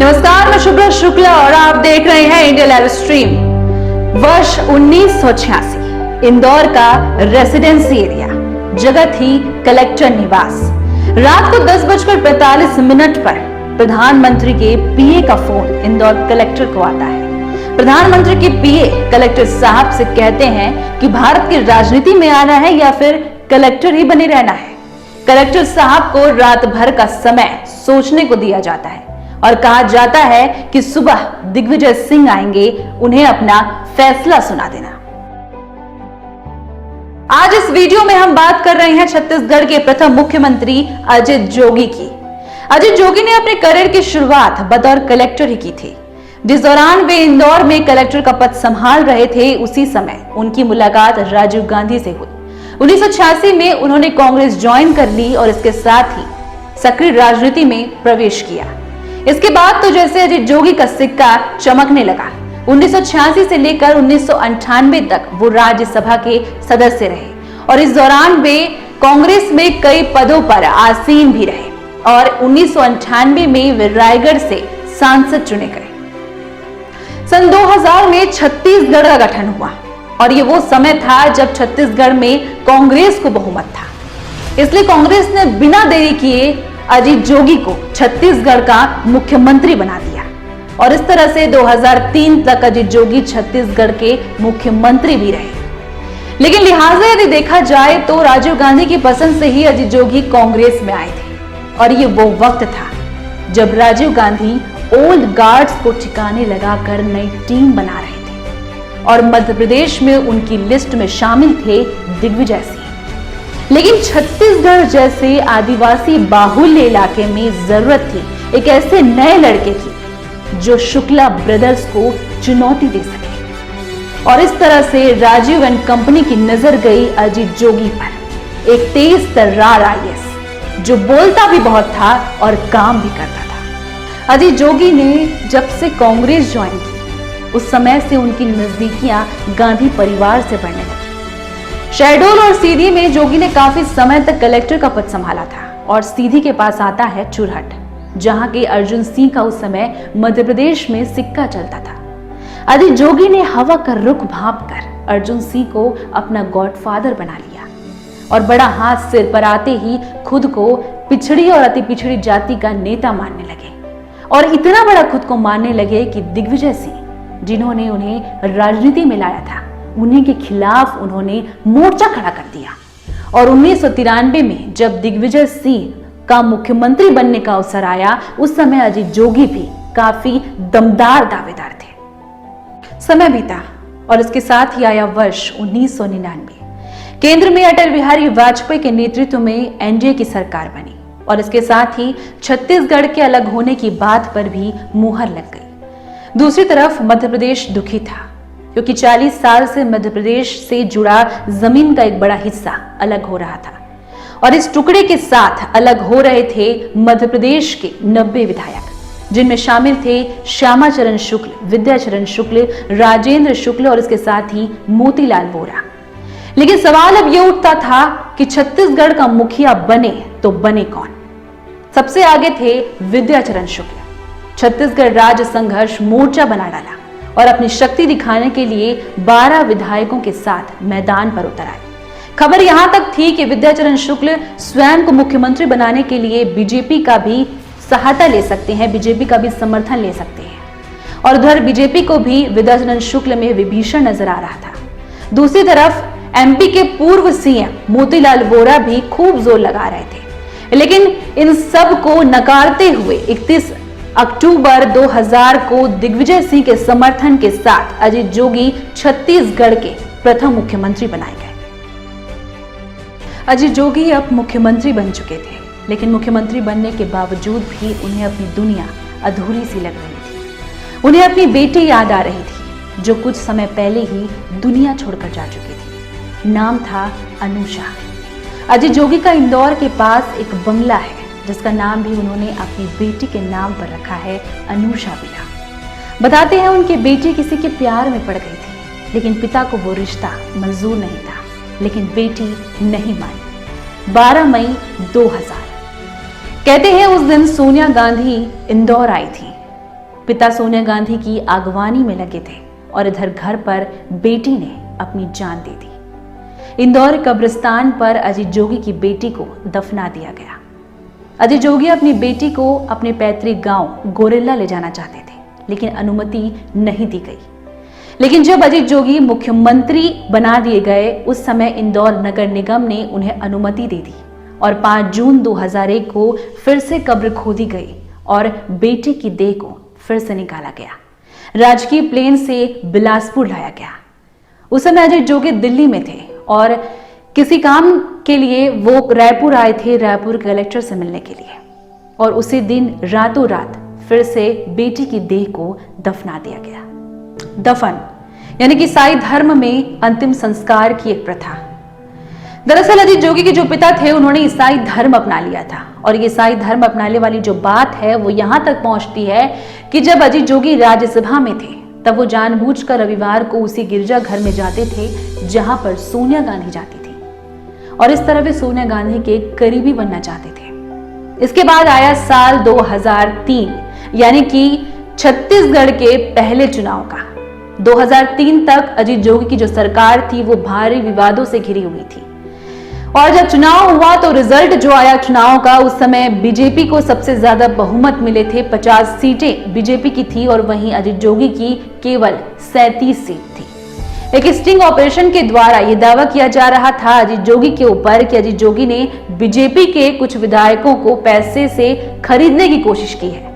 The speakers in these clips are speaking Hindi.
नमस्कार, मैं शुभ्रा शुक्ला और आप देख रहे हैं इंडिया लाइव स्ट्रीम। वर्ष 1986, इंदौर का रेसिडेंसी एरिया, जगह थी कलेक्टर निवास। रात को 10:45 पर प्रधानमंत्री के पीए का फोन इंदौर कलेक्टर को आता है। प्रधानमंत्री के पीए कलेक्टर साहब से कहते हैं कि भारत की राजनीति में आना है या फिर कलेक्टर ही बने रहना है। कलेक्टर साहब को रात भर का समय सोचने को दिया जाता है और कहा जाता है कि सुबह दिग्विजय सिंह आएंगे, उन्हें अपना फैसला सुना देना। आज इस वीडियो में हम बात कर रहे हैं छत्तीसगढ़ के प्रथम मुख्यमंत्री अजित जोगी की। अजित जोगी ने अपने करियर की शुरुआत बतौर कलेक्टर ही की थी। जिस दौरान वे इंदौर में कलेक्टर का पद संभाल रहे थे, उसी समय उनकी मुलाकात राजीव गांधी से हुई। 1986 में उन्होंने कांग्रेस ज्वाइन कर ली और इसके साथ ही सक्रिय राजनीति में प्रवेश किया। इसके बाद तो जैसे अजित जोगी का सिक्का चमकने लगा। 1986 से लेकर 1998 तक वो राज्यसभा के सदस्य रहे और इस दौरान वे कांग्रेस में कई पदों पर आसीन भी रहे और 1998 में वे रायगढ़ से सांसद चुने गए। सन 2000 में छत्तीसगढ़ का गठन हुआ और ये वो समय था जब छत्तीसगढ़ में कांग्रेस को बहुमत था। इसलिए कांग्रेस ने बिना देरी किए अजित जोगी को छत्तीसगढ़ का मुख्यमंत्री बना दिया और इस तरह से 2003 तक अजित जोगी छत्तीसगढ़ के मुख्यमंत्री भी रहे। लेकिन लिहाजा यदि देखा जाए तो राजीव गांधी की पसंद से ही अजित जोगी कांग्रेस में आए थे और ये वो वक्त था जब राजीव गांधी ओल्ड गार्ड्स को ठिकाने लगाकर नई टीम बना रहे थे और मध्य प्रदेश में उनकी लिस्ट में शामिल थे दिग्विजय सिंह। लेकिन छत्तीसगढ़ जैसे आदिवासी बाहुल्य इलाके में जरूरत थी एक ऐसे नए लड़के की जो शुक्ला ब्रदर्स को चुनौती दे सके और इस तरह से राजीव एंड कंपनी की नजर गई अजित जोगी पर, एक तेज तर्रार आईएएस जो बोलता भी बहुत था और काम भी करता था। अजित जोगी ने जब से कांग्रेस ज्वाइन की, उस समय से उनकी नजदीकियां गांधी परिवार से बढ़ने लगी। शहडोल और सीधी में जोगी ने काफी समय तक कलेक्टर का पद संभाला था और सीधी के पास आता है चुरहट, जहां के अर्जुन सिंह का उस समय मध्य प्रदेश में सिक्का चलता था। अजित जोगी ने हवा का रुख भांपकर अर्जुन सिंह को अपना गॉडफादर बना लिया और बड़ा हाथ सिर पर आते ही खुद को पिछड़ी और अति पिछड़ी जाति का नेता मानने लगे और इतना बड़ा खुद को मानने लगे कि दिग्विजय सिंह, जिन्होंने उन्हें राजनीति में लाया था, उन्हीं के खिलाफ उन्होंने मोर्चा खड़ा कर दिया और 1993 में जब दिग्विजय सिंह का मुख्यमंत्री बनने का अवसर आया, उस समय अजित जोगी भी काफी दमदार दावेदार थे। समय बीता और इसके साथ ही आया वर्ष 1999। केंद्र में अटल बिहारी वाजपेयी के नेतृत्व में एनडीए की सरकार बनी और इसके साथ ही छत्तीसगढ़ के अलग होने की बात पर भी मुहर लग गई। दूसरी तरफ मध्य प्रदेश दुखी था क्योंकि 40 साल से मध्य प्रदेश से जुड़ा जमीन का एक बड़ा हिस्सा अलग हो रहा था और इस टुकड़े के साथ अलग हो रहे थे मध्य प्रदेश के 90 विधायक, जिनमें शामिल थे श्यामाचरण शुक्ल, विद्याचरण शुक्ल, राजेंद्र शुक्ल और इसके साथ ही मोतीलाल वोरा। लेकिन सवाल अब यह उठता था कि छत्तीसगढ़ का मुखिया बने तो बने कौन। सबसे आगे थे विद्याचरण शुक्ल। छत्तीसगढ़ राज्य संघर्ष मोर्चा बना डाला और अपनी शक्ति दिखाने के लिए 12 विधायकों के साथ मैदान पर उतर आए। खबर यहां तक थी कि विद्याचरण शुक्ल स्वयं को मुख्यमंत्री बनाने के लिए बीजेपी का भी सहायता ले सकते हैं, बीजेपी का भी समर्थन ले सकते हैं और उधर बीजेपी को भी विद्याचरण शुक्ल में विभीषण नजर आ रहा था। दूसरी तरफ एमपी के पूर्व सीएम मोतीलाल वोरा भी खूब जोर लगा रहे थे। लेकिन इन सब को नकारते हुए 31 अक्टूबर 2000 को दिग्विजय सिंह के समर्थन के साथ अजित जोगी छत्तीसगढ़ के प्रथम मुख्यमंत्री बनाए गए। अजित जोगी अब मुख्यमंत्री बन चुके थे, लेकिन मुख्यमंत्री बनने के बावजूद भी उन्हें अपनी दुनिया अधूरी सी लग रही थी। उन्हें अपनी बेटी याद आ रही थी जो कुछ समय पहले ही दुनिया छोड़कर जा चुकी थी। नाम था अनुषा। अजित जोगी का इंदौर के पास एक बंगला है जिसका नाम भी उन्होंने अपनी बेटी के नाम पर रखा है, अनुषा विला। बताते हैं उनकी बेटी किसी के प्यार में पड़ गई थी, लेकिन पिता को वो रिश्ता मंजूर नहीं था, लेकिन बेटी नहीं मानी। 12 मई 2000 कहते हैं उस दिन सोनिया गांधी इंदौर आई थी पिता सोनिया गांधी की अगवानी में लगे थे और इधर घर पर बेटी ने अपनी जान दे दी। इंदौर कब्रिस्तान पर अजीत जोगी की बेटी को दफना दिया गया। अजीत जोगी अपनी बेटी को अपने पैतृक गांव गोरेला ले जाना चाहते थे, लेकिन अनुमति नहीं दी गई। लेकिन जब अजीत जोगी मुख्यमंत्री बना दिए गए, उस समय इंदौर नगर निगम ने उन्हें अनुमति दे दी और 5 जून 2001 को फिर से कब्र खोदी गई और बेटी की देह को फिर से निकाला गया। राजकीय प्लेन से बिलासपुर लाया गया। उस समय अजीत जोगी दिल्ली में थे और किसी काम के लिए वो रायपुर आए थे, रायपुर कलेक्टर से मिलने के लिए, और उसी दिन रातों रात फिर से बेटी की देह को दफना दिया गया। दफन यानी कि ईसाई धर्म में अंतिम संस्कार की एक प्रथा। दरअसल अजीत जोगी के जो पिता थे, उन्होंने ईसाई धर्म अपना लिया था, और ये ईसाई धर्म अपनाने वाली जो बात है वो यहां तक पहुंचती है कि जब अजीत जोगी राज्यसभा में थे, तब वो जानबूझकर रविवार को उसी गिरजा घर में जाते थे जहां पर सोनिया गांधी जाती थी, और इस तरह वे सोनिया गांधी के करीबी बनना चाहते थे। इसके बाद आया साल 2003, यानी कि छत्तीसगढ़ के पहले चुनाव का। 2003 तक अजीत जोगी की जो सरकार थी वो भारी विवादों से घिरी हुई थी, और जब चुनाव हुआ तो रिजल्ट जो आया चुनाव का, उस समय बीजेपी को सबसे ज्यादा बहुमत मिले थे। 50 सीटें बीजेपी की थी और वहीं अजीत जोगी की केवल 37 सीट थी। एक स्टिंग ऑपरेशन के द्वारा यह दावा किया जा रहा था अजीत जोगी के ऊपर कि अजीत जोगी ने बीजेपी के कुछ विधायकों को पैसे से खरीदने की कोशिश की है।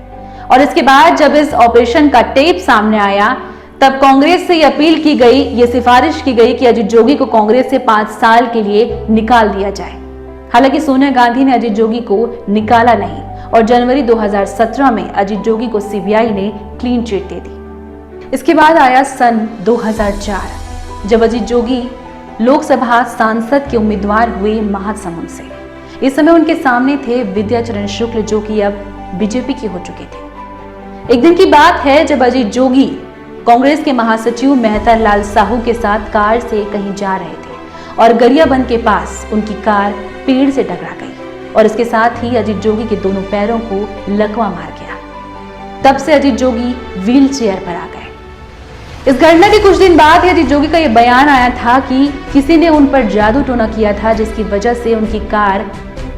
और इसके बाद जब इस ऑपरेशन का टेप सामने आया, तब कांग्रेस से यह अपील की गई, ये सिफारिश की गई कि अजीत जोगी को कांग्रेस से 5 साल के लिए निकाल दिया जाए। हालांकि सोनिया गांधी ने अजीत जोगी को निकाला नहीं, और जनवरी 2017 में अजीत जोगी को सीबीआई ने क्लीन चिट दे दी। इसके बाद आया सन 2004, जब अजीत जोगी लोकसभा सांसद के उम्मीदवार हुए महासमुंद से। इस समय उनके सामने थे विद्याचरण शुक्ल, जो कि अब बीजेपी के हो चुके थे। एक दिन की बात है जब अजीत जोगी कांग्रेस के महासचिव मेहतर लाल साहू के साथ कार से कहीं जा रहे थे और गरियाबंद के पास उनकी कार पेड़ से टकरा गई, और इसके साथ ही अजीत जोगी के दोनों पैरों को लकवा मार गया। तब से अजीत जोगी व्हील चेयर पर आ गए। इस घटना के कुछ दिन बाद अजीत जोगी का यह बयान आया था कि किसी ने उन पर जादू टोना किया था, जिसकी वजह से उनकी कार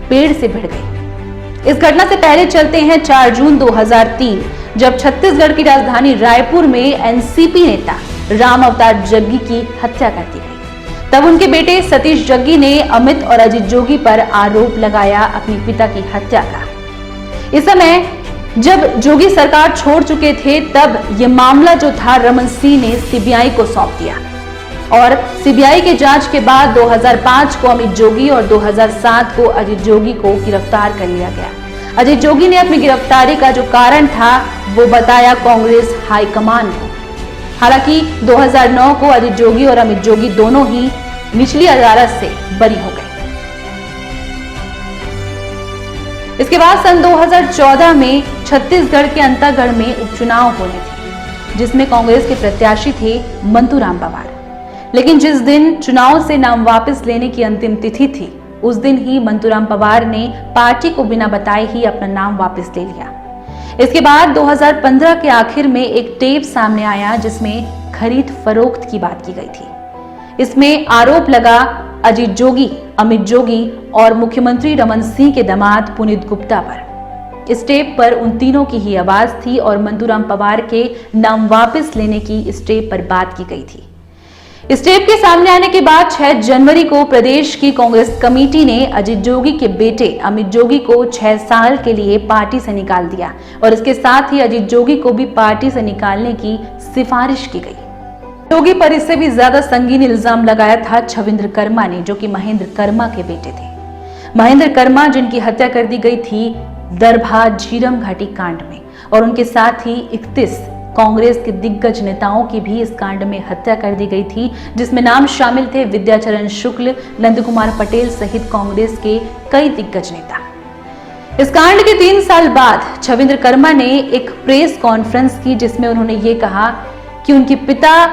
पेड़ से भिड़ गई। इस घटना से पहले चलते हैं 4 जून 2003, जब छत्तीसगढ़ की राजधानी रायपुर में एनसीपी नेता राम अवतार जग्गी की हत्या कर दी गई। तब उनके बेटे सतीश जग्गी ने अमित और अजीत जोगी पर आरोप लगाया अपने पिता की हत्या का। इस समय जब जोगी सरकार छोड़ चुके थे, तब यह मामला जो था रमन सिंह ने सीबीआई को सौंप दिया, और सीबीआई के जांच के बाद 2005 को अमित जोगी और 2007 को अजीत जोगी को गिरफ्तार कर लिया गया। अजीत जोगी ने अपनी गिरफ्तारी का जो कारण था वो बताया कांग्रेस हाईकमान को। हालांकि 2009 को अजीत जोगी और अमित जोगी दोनों ही निचली अदालत से बरी हो गए। इसके बाद सन 2014 में छत्तीसगढ़ के अंतागढ़ में उपचुनाव होने थे, जिसमें कांग्रेस के प्रत्याशी थे मंतूराम पवार। लेकिन जिस दिन चुनाव से नाम वापस लेने की अंतिम तिथि थी, उस दिन ही मंतूराम पवार ने पार्टी को बिना बताए ही अपना नाम वापस ले लिया। इसके बाद 2015 के आखिर में एक टेप सामने आया जिसमें खरीद फरोख्त की बात की गई थी। इसमें आरोप लगा अजीत जोगी, अमित जोगी और मुख्यमंत्री रमन सिंह के दामाद पुनीत गुप्ता पर। इस टेप पर उन तीनों की ही आवाज थी और मंतूराम पवार के नाम वापस लेने की इस टेप पर बात की गई थी। इस टेप के सामने आने के बाद 6 जनवरी को प्रदेश की कांग्रेस कमेटी ने अजीत जोगी के बेटे अमित जोगी को 6 साल के लिए पार्टी से निकाल दिया, और इसके साथ ही अजीत जोगी को भी पार्टी से निकालने की सिफारिश की गई। जोगी पर इससे भी ज्यादा संगीन इल्जाम लगाया था छविंद्र कर्मा ने, जो कि महेंद्र कर्मा के बेटे थे। महेंद्र कर्मा जिनकी हत्या कर दी गई थी दरभा झीरम घाटी कांड में, और उनके साथ ही 31 कांग्रेस के दिग्गज नेताओं की भी इस कांड में हत्या कर दी गई थी, जिसमें नाम शामिल थे विद्याचरण शुक्ल, नंद कुमार पटेल सहित कांग्रेस के कई दिग्गज नेता। इस कांड के 3 साल बाद छविंद्र कर्मा ने एक प्रेस कॉन्फ्रेंस की, जिसमें उन्होंने ये कहा कि उनके पिता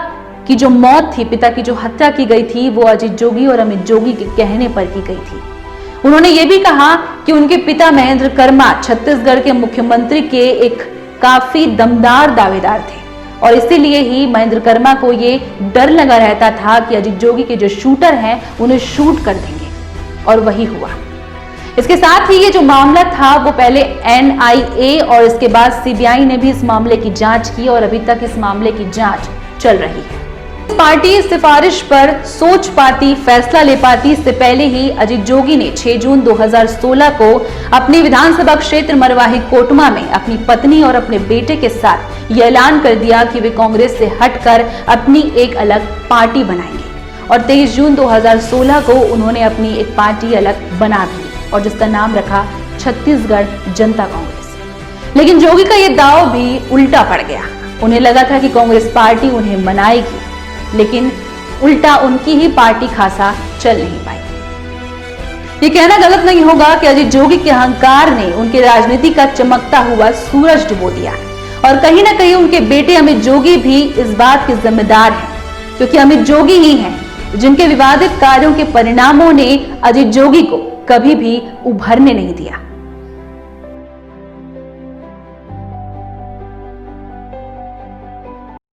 की जो मौत थी, पिता की जो हत्या की गई थी, वो अजीत जोगी और अमित जोगी के कहने पर की गई थी। उन्होंने ये भी कहा कि उनके पिता महेंद्र कर्मा छत्तीसगढ़ के मुख्यमंत्री के एक काफी दमदार दावेदार थे और इसीलिए ही महेंद्र कर्मा को ये डर लगा रहता था कि अजीत जोगी के जो शूटर हैं उन्हें शूट कर देंगे, और वही हुआ। इसके साथ ही ये जो मामला था वो पहले NIA और इसके बाद CBI ने भी इस मामले की जांच की और अभी तक इस मामले की जांच चल रही है। पार्टी सिफारिश पर सोच पाती, फैसला ले पाती, इससे पहले ही अजीत जोगी ने 6 जून 2016 को अपनी विधानसभा क्षेत्र मरवाही कोटमा में अपनी पत्नी और अपने बेटे के साथ ये ऐलान कर दिया कि वे कांग्रेस से हटकर अपनी एक अलग पार्टी बनाएंगे और 23 जून 2016 को उन्होंने अपनी एक पार्टी अलग बना दी और जिसका नाम रखा छत्तीसगढ़ जनता कांग्रेस। लेकिन जोगी का ये दांव भी उल्टा पड़ गया। उन्हें लगा था कि कांग्रेस पार्टी उन्हें मनाएगी, लेकिन उल्टा उनकी ही पार्टी खासा चल नहीं पाई। ये कहना गलत नहीं होगा कि अजीत जोगी के अहंकार ने उनके राजनीति का चमकता हुआ सूरज डुबो दिया और कहीं ना कहीं उनके बेटे अमित जोगी भी इस बात के जिम्मेदार हैं, क्योंकि अमित जोगी ही हैं जिनके विवादित कार्यों के परिणामों ने अजीत जोगी को कभी भी उभरने नहीं दिया।